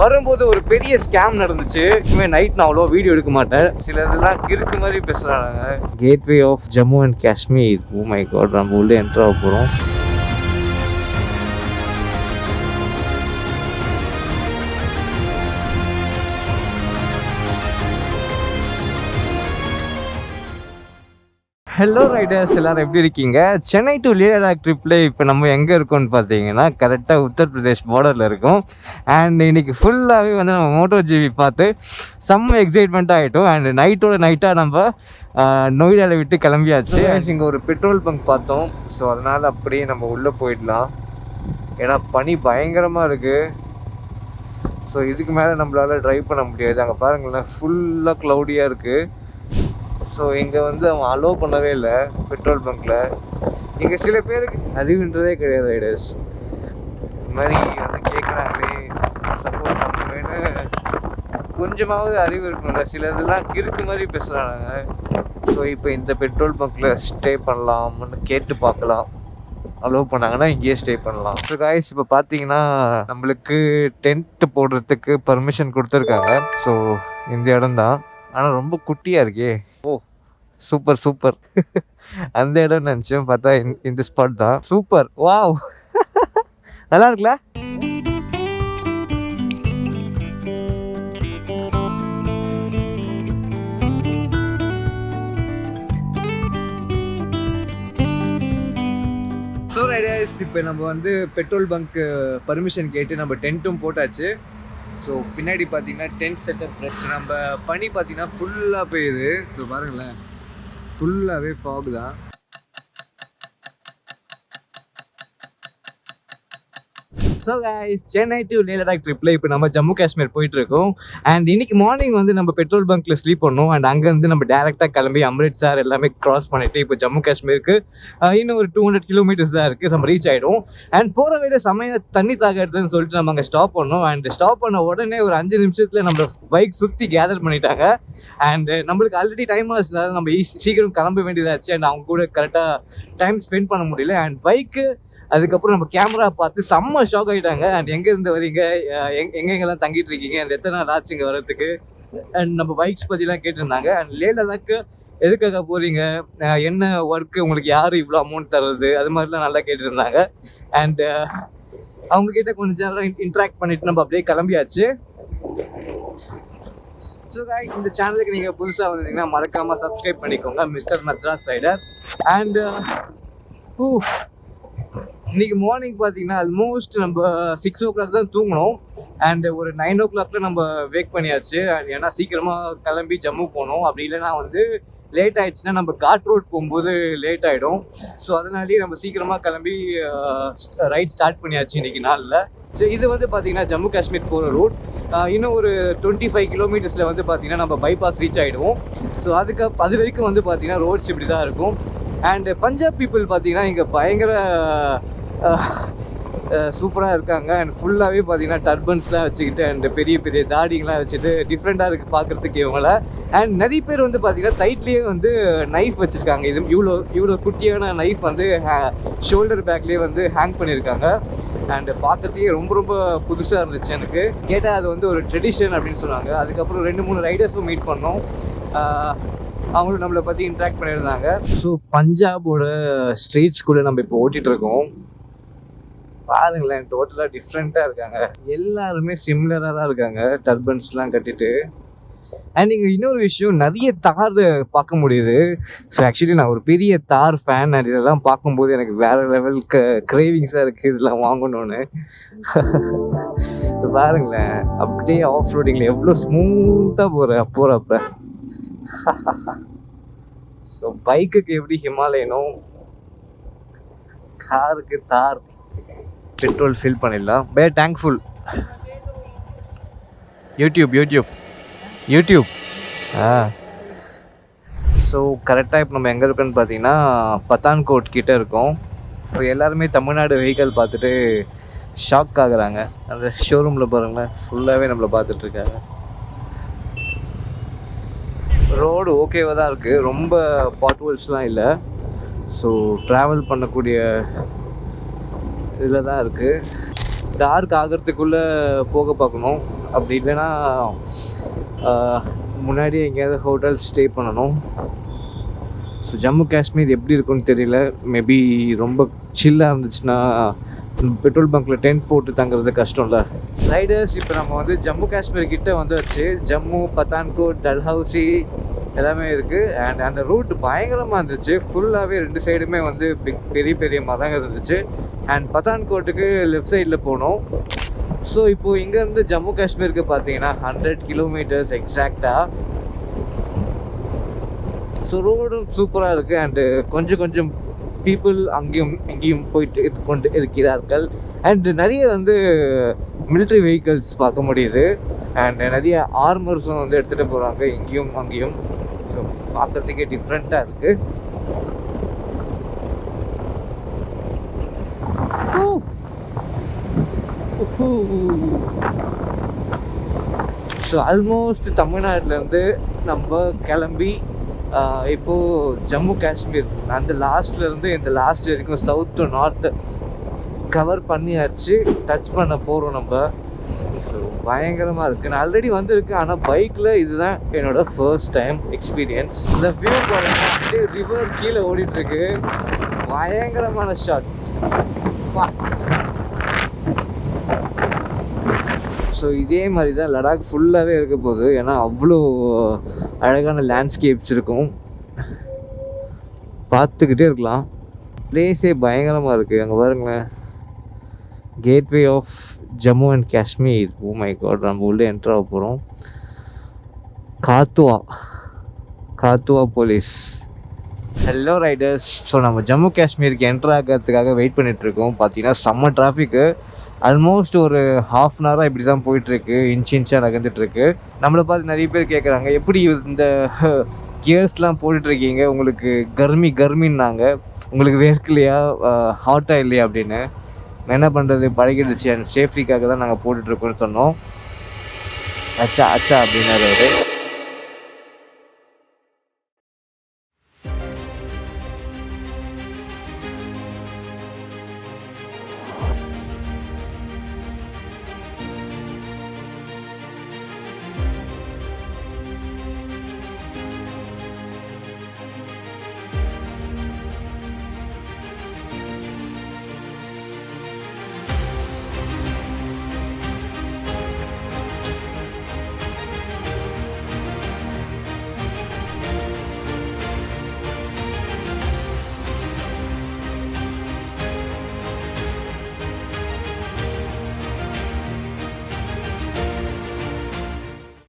வரும்போது ஒரு பெரிய ஸ்கேம் நடந்துச்சு. இனிமேல் நைட் நான் அவ்வளோ வீடியோ எடுக்க மாட்டேன். சில இதெல்லாம் கிறுக்கு மாதிரி பேசுகிறாங்க. Gateway of Jammu and Kashmir. Oh my God, நம்ம உள்ளே என்ட்ரு ஆக போகிறோம். ஹலோ ரைடர்ஸ், எல்லோரும் எப்படி இருக்கீங்க? சென்னை டு லே லடாக் ட்ரிப்பில் இப்போ நம்ம எங்கே இருக்கோம்னு பார்த்தீங்கன்னா கரெக்டாக உத்தரப்பிரதேஷ் பார்டரில் இருக்கும். அண்ட் இன்றைக்கி ஃபுல்லாகவே வந்து நம்ம மோட்டோ ஜிவி பார்த்து செம்ம எக்ஸைட்மெண்ட்டாக ஆகிட்டோம். அண்ட் நைட்டாக நம்ம நொய்டாவில் விட்டு கிளம்பியாச்சு. இங்கே ஒரு பெட்ரோல் பங்க் பார்த்தோம். ஸோ அதனால் அப்படியே நம்ம உள்ளே போயிடலாம். ஏன்னா பனி பயங்கரமாக இருக்குது. ஸோ இதுக்கு மேலே நம்மளால் ட்ரைவ் பண்ண முடியாது. அங்கே பாருங்களேன், ஃபுல்லாக க்ளவுடியாக இருக்குது. ஸோ இங்கே வந்து அவன் அலோவ் பண்ணவே இல்லை பெட்ரோல் பங்க்கில். இங்கே சில பேருக்கு அறிவுன்றதே கிடையாது ரைடர்ஸ். இந்த மாதிரி வந்து கேட்குறாங்களே, சப்போர்ட் பண்ணுவேன்னு கொஞ்சமாவது அறிவு இருக்கணும்ல. சில இதெல்லாம் கிறுக்கு மாதிரி பேசுகிறாங்க. ஸோ இப்போ இந்த பெட்ரோல் பங்க்கில் ஸ்டே பண்ணலாம்னு கேட்டு பார்க்கலாம். அலோவ் பண்ணாங்கன்னா இங்கேயே ஸ்டே பண்ணலாம். ஸோ காய்ஸ், இப்போ பார்த்தீங்கன்னா நம்மளுக்கு டென்ட் போடுறதுக்கு பர்மிஷன் கொடுத்துருக்காங்க. ஸோ இந்த இடம் தான், ஆனால் ரொம்ப குட்டியாக இருக்கே. ஓ சூப்பர் சூப்பர். அந்த இடம் நினச்சேன், பார்த்தா இந்த ஸ்பாட் தான். சூப்பர், வாவ், நல்லா இருக்குல்ல? ஸோ ரைடர்ஸ், இப்போ நம்ம வந்து பெட்ரோல் பங்க் பர்மிஷன் கேட்டு நம்ம டென்ட்டும் போட்டாச்சு. ஸோ பின்னாடி பார்த்தீங்கன்னா டென்ட் செட்டப். நம்ம பனி பார்த்தீங்கன்னா ஃபுல்லாக பெய்யுது. ஸோ பாருங்களேன், ஃபுல்லாகவே ஃபாக் தான். So guys, Chennai to Leh Ladakh ட்ரிப்பில் இப்போ நம்ம ஜம்மு காஷ்மீர் போயிட்டுருக்கோம். அண்ட் இன்னைக்கு மார்னிங் வந்து நம்ம பெட்ரோல் பங்க்கில் ஸ்லீப் பண்ணோம். அண்ட் அங்கேருந்து நம்ம டேரெக்டாக கிளம்பி அம்ரிட்சர் எல்லாமே க்ராஸ் பண்ணிவிட்டு இப்போ ஜம்மு காஷ்மீருக்கு இன்னும் ஒரு 200 கிலோமீட்டர்ஸ் தான் இருக்குது. நம்ம ரீச் ஆகிடும். அண்ட் போகிற வழியில் செம்மையாக தண்ணி தாக்கிறதுன்னு சொல்லிட்டு நம்ம அங்கே ஸ்டாப் பண்ணோம். அண்ட் ஸ்டாப் பண்ண உடனே ஒரு 5 நிமிஷத்தில் நம்ம பைக் சுற்றி கேதர் பண்ணிட்டாங்க. அண்ட் நம்மளுக்கு ஆல்ரெடி டைம் ஆச்சுனால நம்ம சீக்கிரம் கிளம்ப வேண்டியதாச்சு. அண்ட் அவங்க கூட கரெக்டாக டைம் ஸ்பெண்ட் பண்ண முடியல. அண்ட் பைக்கு அதுக்கப்புறம் நம்ம கேமரா பார்த்து செம்ம ஷாக் ஆகிட்டாங்க. அண்ட் எங்கேருந்து வரீங்க, எங்கெங்கெல்லாம் தங்கிட்டு இருக்கீங்க, அண்ட் எத்தனை நாள் ஆச்சு இங்கே வர்றதுக்கு, அண்ட் நம்ம பைக்ஸ் பற்றிலாம் கேட்டிருந்தாங்க. அண்ட் லே லடாக்கு எதுக்காக போகிறீங்க, என்ன ஒர்க்கு, உங்களுக்கு யார் இவ்வளோ அமௌண்ட் தர்றது, அது மாதிரிலாம் நல்லா கேட்டுருந்தாங்க. அண்ட் அவங்கக்கிட்ட கொஞ்சம் நேரம் இன்ட்ராக்ட் பண்ணிவிட்டு நம்ம அப்படியே கிளம்பியாச்சு. ஸோ இந்த சேனலுக்கு நீங்கள் புதுசாக வந்தீங்கன்னா மறக்காமல் சப்ஸ்கிரைப் பண்ணிக்கோங்க, மிஸ்டர் மெட்ராஸ் ரைடர். அண்ட் இன்றைக்கி மார்னிங் பார்த்தீங்கன்னா ஆல்மோஸ்ட் நம்ம 6 o'clock தான் தூங்கணும். அண்ட் ஒரு 9 o'clock நம்ம வேக் பண்ணியாச்சு. அண்ட் ஏன்னா சீக்கிரமாக கிளம்பி ஜம்மு போகணும். அப்படி இல்லைனா வந்து லேட் ஆகிடுச்சுன்னா நம்ம காட் ரோட் போகும்போது லேட் ஆகிடும். ஸோ அதனாலேயே நம்ம சீக்கிரமாக கிளம்பி ரைட் ஸ்டார்ட் பண்ணியாச்சு இன்றைக்கி நாளில். ஸோ இது வந்து பார்த்திங்கன்னா ஜம்மு காஷ்மீர் போகிற ரூட். இன்னும் ஒரு 25 கிலோமீட்டர்ஸில் வந்து பார்த்திங்கன்னா நம்ம பைபாஸ் ரீச் ஆகிடுவோம். ஸோ அது வரைக்கும் வந்து பார்த்திங்கன்னா ரோட்ஸ் இப்படி தான் இருக்கும். அண்ட் பஞ்சாப் பீப்புள் பார்த்திங்கன்னா இங்கே பயங்கர சூப்பராக இருக்காங்க. அண்ட் ஃபுல்லாகவே பார்த்தீங்கன்னா டர்பன்ஸ்லாம் வச்சுக்கிட்டு அண்ட் பெரிய பெரிய தாடிங்கெலாம் வச்சுட்டு டிஃப்ரெண்ட்டாக இருக்குது பார்க்குறதுக்கு இவங்கள. அண்ட் நிறைய பேர் வந்து பார்த்திங்கன்னா சைட்லேயே வந்து நைஃப் வச்சுருக்காங்க. இது இவ்வளோ குட்டியான நைஃப் வந்து ஷோல்டர் பேக்லேயே வந்து ஹேங் பண்ணியிருக்காங்க. அண்டு பார்க்குறதுக்கே ரொம்ப ரொம்ப புதுசாக இருந்துச்சு எனக்கு. கேட்டால் அது வந்து ஒரு ட்ரெடிஷன் அப்படின்னு சொன்னாங்க. அதுக்கப்புறம் 2-3 ரைடர்ஸும் மீட் பண்ணோம். அவங்களும் நம்மளை பற்றி இன்ட்ராக்ட் பண்ணியிருந்தாங்க. ஸோ பஞ்சாபோட ஸ்ட்ரீட்ஸ்குள்ளே நம்ம இப்போ ஓட்டிகிட்ருக்கோம். பாருங்களேன், டோட்டலாக டிஃப்ரெண்ட்டாக இருக்காங்க. எல்லாருமே சிம்லராக தான் இருக்காங்க, டர்பன்ஸ்லாம் கட்டிட்டு. அண்ட் இங்கே இன்னொரு விஷயம், நிறைய தார் பார்க்க முடியுது. ஸோ ஆக்சுவலி நான் ஒரு பெரிய தார் ஃபேன். அண்ட் இதெல்லாம் பார்க்கும்போது எனக்கு வேறு லெவல் கிரேவிங்ஸாக இருக்குது இதெல்லாம் வாங்கணுன்னு. பாருங்களேன், அப்படியே ஆஃப் ரோடிங்கில் எவ்வளோ ஸ்மூத்தாக போகிறப்ப. ஸோ பைக்குக்கு எப்படி ஹிமாலயனோ, காருக்கு தார். பெட்ரோல் ஃபில் பண்ணிடலாம். Tank full. யூடியூப். ஸோ கரெக்டாக இப்போ நம்ம எங்கே இருக்கோன்னு பார்த்தீங்கன்னா பத்தான்கோட் கிட்டே இருக்கோம். ஸோ எல்லாருமே தமிழ்நாடு வெஹிக்கல் பார்த்துட்டு ஷாக் ஆகுறாங்க. அந்த ஷோரூமில் பாருங்களேன், ஃபுல்லாகவே நம்மளை பார்த்துட்ருக்காங்க. ரோடு ஓகேவாக தான் இருக்குது, ரொம்ப பாட்ஹோல்ஸ்லாம் இல்லை. ஸோ ட்ராவல் பண்ணக்கூடிய இதில் தான் இருக்குது. டார்க் ஆகிறதுக்குள்ளே போக பார்க்கணும். அப்படி இல்லைன்னா முன்னாடி எங்கேயாவது ஹோட்டல் ஸ்டே பண்ணணும். ஸோ ஜம்மு காஷ்மீர் எப்படி இருக்குன்னு தெரியல. மேபி ரொம்ப சில்லாக இருந்துச்சுன்னா பெட்ரோல் பங்க்கில் டென்ட் போட்டு தங்குறது கஷ்டம்ல. ரைடர்ஸ், இப்போ நம்ம வந்து ஜம்மு காஷ்மீர் கிட்டே வந்துச்சு. ஜம்மு, பத்தான்கோட், டல்ஹவுசி எல்லாமே இருக்குது. அண்ட் அந்த ரூட் பயங்கரமாக இருந்துச்சு. ஃபுல்லாகவே 2 சைடுமே வந்து பெரிய பெரிய மரங்கள் இருந்துச்சு. அண்ட் பத்தான்கோட்டுக்கு லெஃப்ட் சைடில் போனோம். ஸோ இப்போது இங்கேருந்து ஜம்மு காஷ்மீருக்கு பார்த்தீங்கன்னா 100 கிலோமீட்டர்ஸ் எக்ஸாக்டாக. ஸோ ரோடும் சூப்பராக இருக்குது. அண்டு கொஞ்சம் பீப்புள் அங்கேயும் இங்கேயும் போயிட்டு கொண்டு இருக்கிறார்கள். அண்டு நிறைய வந்து மிலிட்ரி வெஹிக்கிள்ஸ் பார்க்க முடியுது. அண்ட் நிறைய ஆர்மர்ஸும் வந்து எடுத்துகிட்டு போகிறாங்க இங்கேயும் அங்கேயும். ஸோ பார்க்குறதுக்கே டிஃப்ரெண்ட்டாக இருக்குது. ஸோ ஆல்மோஸ்ட் தமிழ்நாட்டிலேருந்து நம்ம கிளம்பி இப்போது ஜம்மு காஷ்மீர் அந்த லாஸ்ட்லேருந்து இந்த லாஸ்ட் வரைக்கும் சவுத் டு நார்த்து கவர் பண்ணியாச்சு. டச் பண்ண போகிறோம் நம்ம. ஸோ பயங்கரமாக இருக்குது. நான் ஆல்ரெடி வந்திருக்கு, ஆனால் பைக்கில் இதுதான் என்னோடய ஃபர்ஸ்ட் டைம் எக்ஸ்பீரியன்ஸ். இந்த வியூ பாருங்க, ரிவர் கீழே ஓடிட்டுருக்கு. பயங்கரமான ஷாட். ஸோ இதே மாதிரி தான் லடாக் ஃபுல்லாகவே இருக்க போகுது. ஏன்னா அவ்வளோ அழகான லேண்ட்ஸ்கேப்ஸ் இருக்கும், பார்த்துக்கிட்டே இருக்கலாம். பிளேஸே பயங்கரமாக இருக்குது. அங்கே பாருங்களேன், gateway of Jammu and Kashmir. Oh my God, நம்ம உள்ளே என்ட்ரு ஆக போகிறோம். Kathua police. Hello riders. So நம்ம ஜம்மு காஷ்மீருக்கு என்ட்ரு ஆகிறதுக்காக வெயிட் பண்ணிகிட்ருக்கோம். பார்த்தீங்கன்னா செம்ம டிராஃபிக்கு. ஆல்மோஸ்ட் ஒரு ½ அன் ஹவராக இப்படி தான் போயிட்டுருக்கு. இன்ச்சாக நகர்ந்துட்டுருக்கு. நம்மளை பார்த்து நிறைய பேர் கேட்குறாங்க, எப்படி இந்த கியர்ஸ்லாம் போட்டுட்ருக்கீங்க, உங்களுக்கு கர்மின்னாங்க, உங்களுக்கு வேர்க்கலையா, ஹாட்டாக இல்லையா அப்படின்னு. என்ன பண்ணுறது, பழகிடுச்சு. அண்ட் சேஃப்டிக்காக தான் நாங்கள் போட்டுட்ருக்கோன்னு சொன்னோம். அச்சா அப்படின்னாரு அவர்.